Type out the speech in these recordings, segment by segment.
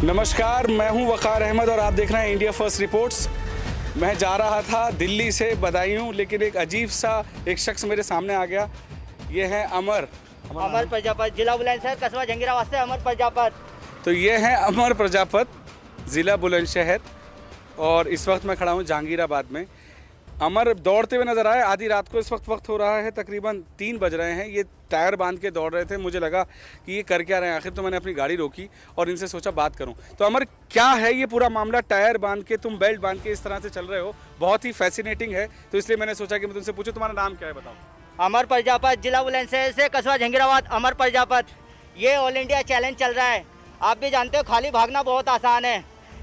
नमस्कार, मैं हूं वकार अहमद और आप देख रहे हैं इंडिया फर्स्ट रिपोर्ट्स। मैं जा रहा था दिल्ली से बदायूं, लेकिन एक अजीब सा एक शख्स मेरे सामने आ गया। ये है अमर प्रजापत, जिला बुलंदशहर, कस्बा जहांगीराबाद वास्ते अमर प्रजापत। तो ये है अमर प्रजापत, ज़िला बुलंदशहर, और इस वक्त मैं खड़ा हूँ जहांगीराबाद में। अमर दौड़ते हुए नज़र आए आधी रात को। इस वक्त हो रहा है तकरीबन 3 बज रहे हैं। ये टायर बांध के दौड़ रहे थे। मुझे लगा कि ये कर क्या रहे हैं आखिर, तो मैंने अपनी गाड़ी रोकी और इनसे सोचा बात करूं। तो अमर, क्या है ये पूरा मामला? टायर बांध के, तुम बेल्ट बांध के इस तरह से चल रहे हो, बहुत ही फैसिनेटिंग है। तो इसलिए मैंने सोचा कि मैं तुमसे पूछूं, तुम्हारा नाम क्या है, बताओ। अमर प्रजापत, जिला बुलंदशहर से कस्बा जहांगीराबाद, अमर प्रजापत। ये ऑल इंडिया चैलेंज चल रहा है। आप भी जानते हो खाली भागना बहुत आसान है।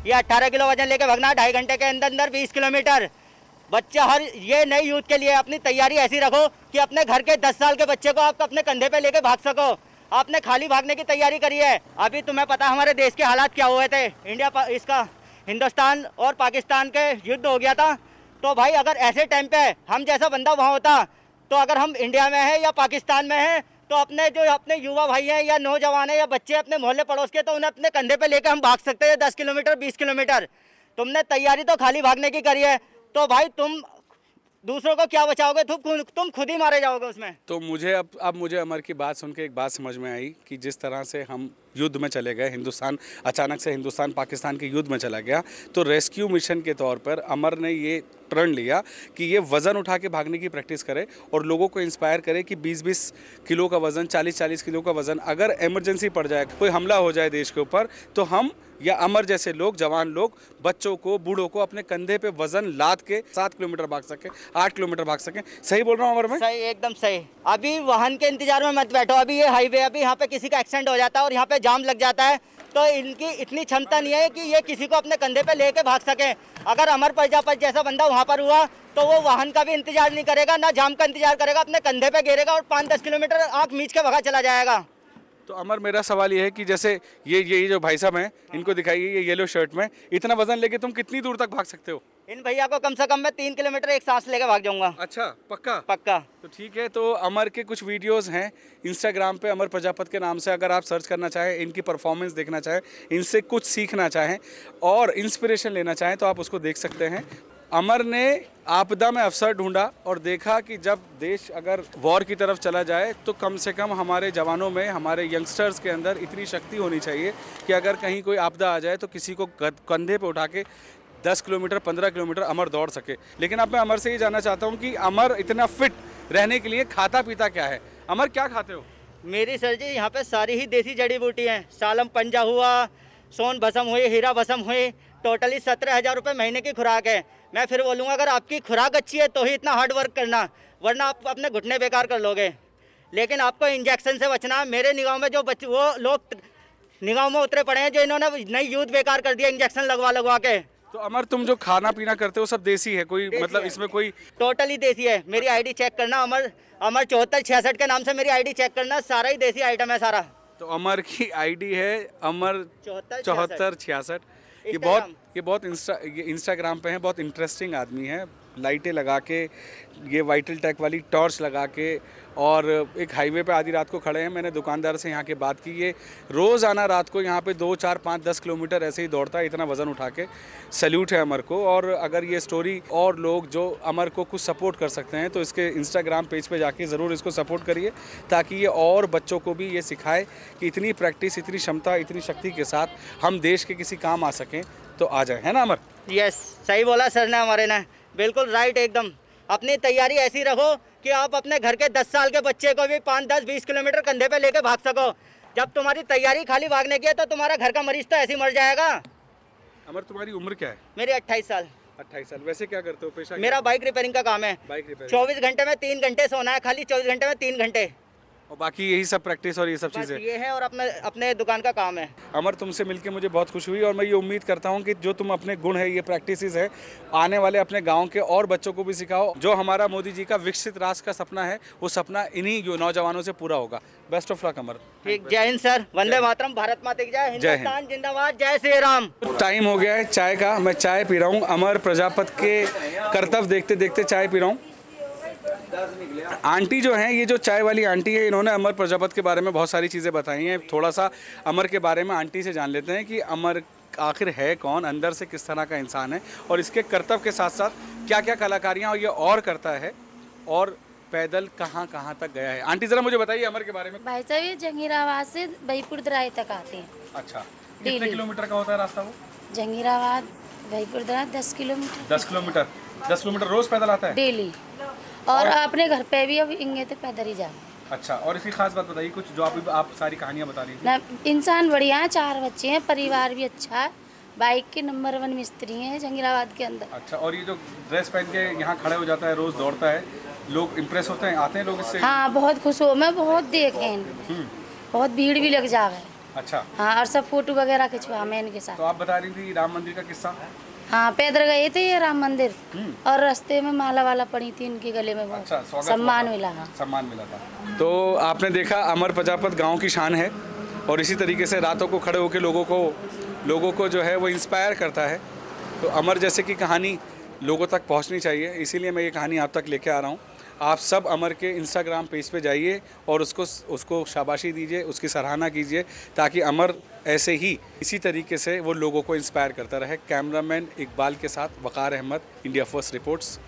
ये 18 किलो वजन लेके भागना 2.5 घंटे के अंदर 20 किलोमीटर। बच्चा ये नई यूथ के लिए अपनी तैयारी ऐसी रखो कि अपने घर के 10 साल के बच्चे को आप अपने कंधे पे लेके भाग सको। आपने खाली भागने की तैयारी करी है। अभी तुम्हें पता हमारे देश के हालात क्या हुए थे। हिंदुस्तान और पाकिस्तान के युद्ध हो गया था। तो भाई अगर ऐसे टाइम पे हम जैसा बंदा वहाँ होता, तो अगर हम इंडिया में है या पाकिस्तान में है, तो अपने युवा भाई हैं या नौजवान है या बच्चे अपने मोहल्ले पड़ोस के, तो उन्हें अपने कंधे पे लेकर हम भाग सकते हैं 10 किलोमीटर 20 किलोमीटर। तुमने तैयारी तो खाली भागने की करी है, तो भाई तुम दूसरों को क्या बचाओगे? तुम खुद ही मारे जाओगे उसमें। तो मुझे अब मुझे अमर की बात सुन के एक बात समझ में आई कि जिस तरह से हम युद्ध में चले गए, अचानक से हिंदुस्तान पाकिस्तान के युद्ध में चला गया, तो रेस्क्यू मिशन के तौर पर अमर ने ये टर्न लिया कि ये वज़न उठा के भागने की प्रैक्टिस करे और लोगों को इंस्पायर करे कि 20-20 किलो का वज़न, 40-40 किलो का वज़न, अगर इमरजेंसी पड़ जाए, कोई हमला हो जाए देश के ऊपर, तो हम या अमर जैसे लोग, जवान लोग, बच्चों को, बूढ़ों को अपने कंधे पे वजन लाद के 7 किलोमीटर भाग सके, 8 किलोमीटर भाग सके। सही बोल रहा हूँ अमर मैं? सही, एकदम सही। अभी वाहन के इंतजार में मत बैठो। अभी ये हाईवे, अभी यहाँ पे किसी का एक्सीडेंट हो जाता है और यहाँ पे जाम लग जाता है, तो इनकी इतनी क्षमता नहीं है कि ये किसी को अपने कंधे पे लेके भाग सके। अगर अमर प्रजापत जैसा बंदा वहाँ पर हुआ, तो वो वाहन का भी इंतजार नहीं करेगा, ना जाम का इंतजार करेगा, अपने कंधे पे गिरेगा और 5-10 किलोमीटर आँख मीच के भगा चला जाएगा। तो अमर, मेरा सवाल ये है कि जैसे ये जो भाई साहब हैं, इनको दिखाइए, ये येलो शर्ट में, इतना वजन लेके तुम कितनी दूर तक भाग सकते हो? इन भैया को कम से कम मैं 3 किलोमीटर एक सांस लेके भाग जाऊंगा। अच्छा, पक्का? पक्का। तो ठीक है। तो अमर के कुछ वीडियोस हैं इंस्टाग्राम पे, अमर प्रजापत के नाम से, अगर आप सर्च करना चाहें, इनकी परफॉर्मेंस देखना चाहें, इनसे कुछ सीखना चाहें और इंस्पिरेशन लेना चाहें, तो आप उसको देख सकते हैं। अमर ने आपदा में अवसर ढूंढा और देखा कि जब देश अगर वॉर की तरफ चला जाए, तो कम से कम हमारे जवानों में, हमारे यंगस्टर्स के अंदर इतनी शक्ति होनी चाहिए कि अगर कहीं कोई आपदा आ जाए तो किसी को कंधे पे उठा के 10 किलोमीटर 15 किलोमीटर अमर दौड़ सके। लेकिन अब मैं अमर से ये जानना चाहता हूँ कि अमर इतना फिट रहने के लिए खाता पीता क्या है? अमर, क्या खाते हो? मेरी सर जी यहाँ पे सारी ही देसी जड़ी बूटी हैं। सालम पंजा हुआ, सोन भस्म हुई, हीरा भस्म हुई, टोटली 17,000 रुपये महीने की खुराक है। मैं फिर बोलूँगा, अगर आपकी खुराक अच्छी है तो ही इतना हार्ड वर्क करना, वरना आप अपने घुटने बेकार कर लोगे। लेकिन आपको इंजेक्शन से बचना। मेरे निगाह में जो वो लोग निगाह में उतरे पड़े हैं, जो इन्होंने नई यूथ बेकार कर दिया इंजेक्शन लगवा के। तो अमर, तुम जो खाना पीना करते हो सब देसी है? कोई मतलब इसमें कोई? टोटली देसी है। मेरी आईडी चेक करना, अमर 7466 के नाम से मेरी आईडी चेक करना, सारा ही देसी आइटम है सारा। तो अमर की आईडी है अमर 7466। ये बहुत इंस्टाग्राम पे है, बहुत इंटरेस्टिंग आदमी है। लाइटें लगा के, ये वाइटल टेक वाली टॉर्च लगा के, और एक हाईवे पे आधी रात को खड़े हैं। मैंने दुकानदार से यहाँ के बात की, ये रोज़ आना रात को यहाँ पे 2, 4, 5, 10 किलोमीटर ऐसे ही दौड़ता है, इतना वज़न उठा के। सैल्यूट है अमर को। और अगर ये स्टोरी और लोग जो अमर को कुछ सपोर्ट कर सकते हैं, तो इसके इंस्टाग्राम पेज पे जाके ज़रूर इसको सपोर्ट करिए, ताकि ये और बच्चों को भी ये सिखाए कि इतनी प्रैक्टिस, इतनी क्षमता, इतनी शक्ति के साथ हम देश के किसी काम आ सकें तो आ जाए। है ना अमर? यस, सही बोला सर ने, हमारे ने बिल्कुल राइट एकदम। अपनी तैयारी ऐसी रखो कि आप अपने घर के 10 साल के बच्चे को भी 5, 10, 20 किलोमीटर कंधे पे लेके भाग सको। जब तुम्हारी तैयारी खाली भागने की है, तो तुम्हारा घर का मरीज तो ऐसे ही मर जाएगा। अमर, तुम्हारी उम्र क्या है? मेरी 28 साल। 28 साल। वैसे क्या करते हो पेशा? मेरा बाइक रिपेयरिंग का काम है। Bike repairing. 24 घंटे में 3 घंटे सोना है, खाली 24 घंटे में 3 घंटे, और बाकी यही सब प्रैक्टिस और ये सब चीज़ें ये है, और अपने दुकान का काम है। अमर, तुमसे मिलके मुझे बहुत खुशी हुई और मैं ये उम्मीद करता हूँ कि जो तुम अपने गुण है, ये प्रैक्टिसेस है, आने वाले अपने गांव के और बच्चों को भी सिखाओ। जो हमारा मोदी जी का विकसित राष्ट्र का सपना है, वो सपना इन्हीं नौजवानों से पूरा होगा। बेस्ट ऑफ लक अमर। ठीक, जय हिंद सर, वंदे मातरम, भारत माता की जय, हिंदुस्तान जिंदाबाद, जय श्री राम। टाइम हो गया है चाय का, मैं चाय पी रहा हूँ। अमर प्रजापत के कर्तव्य देखते देखते चाय पी रहा हूँ। आंटी जो हैं, ये जो चाय वाली आंटी है, इन्होंने अमर प्रजापति के बारे में बहुत सारी चीज़ें बताई हैं। थोड़ा सा अमर के बारे में आंटी से जान लेते हैं कि अमर आखिर है कौन, अंदर से किस तरह का इंसान है और इसके कर्तव्य के साथ साथ क्या क्या कलाकारियाँ ये और करता है और पैदल कहाँ कहाँ तक गया है। आंटी ज़रा मुझे बताइए अमर के बारे में। भाई साहब, ये जंगीराबाद से भाईपुर दराई तक आते हैं। अच्छा, कितने किलोमीटर का होता है रास्ता वो? Jangirabad Bhaipur Darai 10 kilometre. 10 kilometre. 10 kilometre रोज पैदल आता है डेली। और अपने घर पे भी अब इंगे तो पैदल ही जा। अच्छा, और इसकी खास बात बताइए कुछ, जो आप सारी कहानियाँ बता रही थी। ना, इंसान बढ़िया है, 4 बच्चे हैं, परिवार भी अच्छा है, बाइक के नंबर 1 मिस्त्री हैं जंगीराबाद के अंदर। अच्छा, और ये जो ड्रेस पहन के यहाँ खड़े हो जाता है, रोज दौड़ता है, लोग इम्प्रेस होते हैं, आते हैं लोग इससे? हाँ, बहुत खुश हो, मैं बहुत देखे, बहुत भीड़ भी लग जावे। अच्छा। हाँ, और सब फोटो वगैरह खिंचवा मैं इनके साथ। तो आप बता रही थी राम मंदिर का किस्सा? हाँ, पैदल गए थे ये राम मंदिर और रास्ते में माला वाला पड़ी थी इनके गले में। अच्छा, सम्मान मिला। हाँ, सम्मान मिला था। तो आपने देखा अमर प्रजापति गांव की शान है और इसी तरीके से रातों को खड़े होकर लोगों को जो है वो इंस्पायर करता है। तो अमर जैसे की कहानी लोगों तक पहुंचनी चाहिए, इसीलिए मैं ये कहानी आप तक लेके आ रहा हूँ। आप सब अमर के इंस्टाग्राम पेज पे जाइए और उसको शाबाशी दीजिए, उसकी सराहना कीजिए, ताकि अमर ऐसे ही इसी तरीके से वो लोगों को इंस्पायर करता रहे। कैमरामैन इकबाल के साथ वकार अहमद, इंडिया फर्स्ट रिपोर्ट्स।